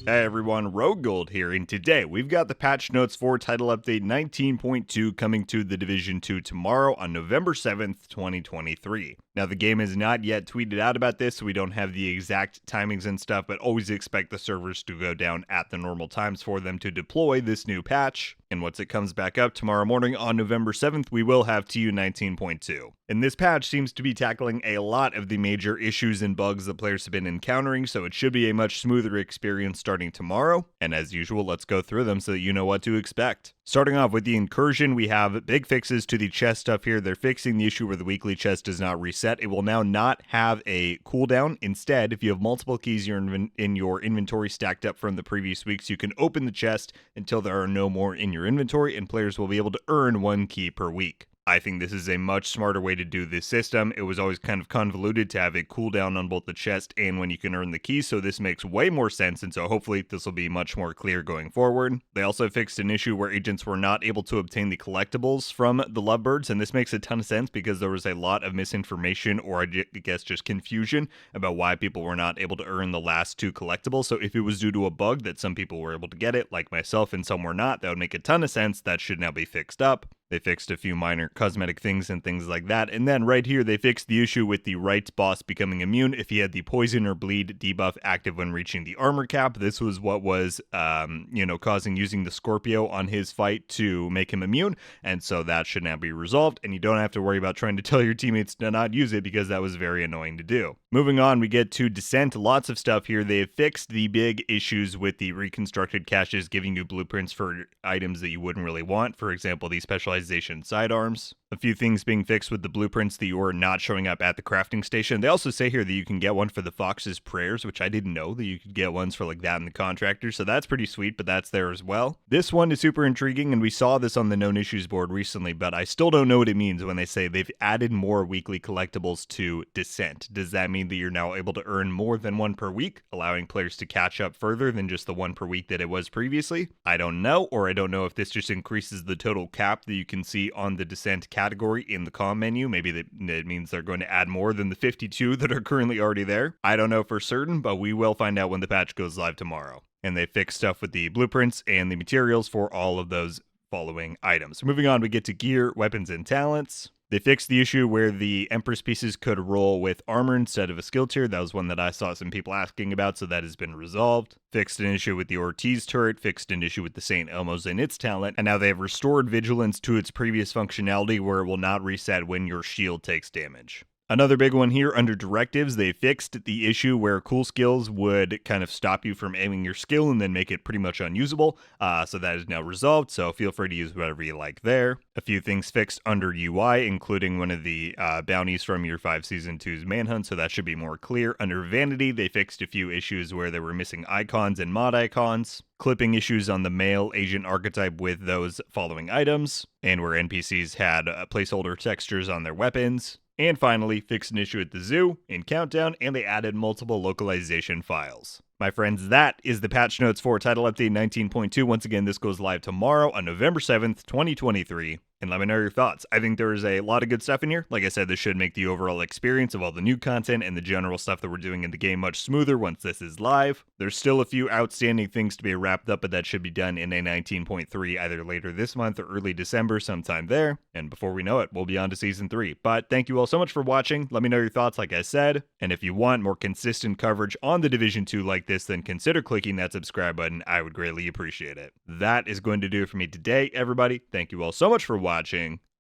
Hey everyone, RogueGold here, and today we've got the patch notes for Title Update 19.2 coming to the Division 2 tomorrow on November 7th, 2023. Now, the game has not yet tweeted out about this, so we don't have the exact timings and stuff, but always expect the servers to go down at the normal times for them to deploy this new patch. And once it comes back up tomorrow morning on November 7th, we will have TU 19.2. And this patch seems to be tackling a lot of the major issues and bugs that players have been encountering, so it should be a much smoother experience starting tomorrow. And as usual, let's go through them so that you know what to expect. Starting off with the Incursion, we have big fixes to the chest stuff here. They're fixing the issue where the weekly chest does not reset. It will now not have a cooldown. Instead, if you have multiple keys in your inventory stacked up from the previous weeks, you can open the chest until there are no more in your inventory, and players will be able to earn 1 key per week. I think this is a much smarter way to do this system. It was always kind of convoluted to have a cooldown on both the chest and when you can earn the keys, so this makes way more sense, and so hopefully this will be much more clear going forward. They also fixed an issue where agents were not able to obtain the collectibles from the lovebirds, and this makes a ton of sense because there was a lot of misinformation, or I guess just confusion, about why people were not able to earn the last 2 collectibles. So if it was due to a bug that some people were able to get it, like myself, and some were not, that would make a ton of sense. That should now be fixed up. They fixed a few minor cosmetic things and things like that. And then right here, they fixed the issue with the Rights boss becoming immune if he had the poison or bleed debuff active when reaching the armor cap. This was what was, causing using the Scorpio on his fight to make him immune. And so that should now be resolved. And you don't have to worry about trying to tell your teammates to not use it because that was very annoying to do. Moving on, we get to Descent. Lots of stuff here. They have fixed the big issues with the reconstructed caches giving you blueprints for items that you wouldn't really want. For example, the specialized sidearms. A few things being fixed with the blueprints that were not showing up at the crafting station. They also say here that you can get one for the Fox's Prayers, which I didn't know that you could get ones for like that in the contractor, so that's pretty sweet, but that's there as well. This one is super intriguing, and we saw this on the known issues board recently, but I still don't know what it means when they say they've added more weekly collectibles to Descent. Does that mean that you're now able to earn more than 1 per week, allowing players to catch up further than just the 1 per week that it was previously? I don't know, or I don't know if this just increases the total cap that you can see on the Descent category in the comm menu. Maybe that means they're going to add more than the 52 that are currently already there. I don't know for certain, but we will find out when the patch goes live tomorrow. And they fix stuff with the blueprints and the materials for all of those following items. Moving on, we get to gear, weapons, and talents. They fixed the issue where the Empress pieces could roll with armor instead of a skill tier. That was one that I saw some people asking about, so that has been resolved. Fixed an issue with the Ortiz turret, fixed an issue with the St. Elmo's and its talent, and now they have restored vigilance to its previous functionality where it will not reset when your shield takes damage. Another big one here under directives, they fixed the issue where cool skills would kind of stop you from aiming your skill and then make it pretty much unusable. So that is now resolved, so feel free to use whatever you like there. A few things fixed under UI, including one of the bounties from your 5 Season 2's Manhunt, so that should be more clear. Under Vanity, they fixed a few issues where they were missing icons and mod icons. Clipping issues on the male agent archetype with those following items, and where NPCs had placeholder textures on their weapons. And finally, fixed an issue at the zoo, in Countdown, and they added multiple localization files. My friends, that is the patch notes for Title Update 19.2. Once again, this goes live tomorrow on November 7th, 2023. And let me know your thoughts. I think there is a lot of good stuff in here. Like I said, this should make the overall experience of all the new content and the general stuff that we're doing in the game much smoother once this is live. There's still a few outstanding things to be wrapped up, but that should be done in a 19.3 either later this month or early December, sometime there. And before we know it, we'll be on to Season 3. But thank you all so much for watching. Let me know your thoughts, like I said. And if you want more consistent coverage on the Division 2 like this, then consider clicking that subscribe button. I would greatly appreciate it. That is going to do it for me today, everybody. Thank you all so much for watching.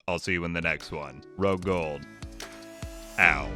I'll see you in the next one. RogueGold. Ow.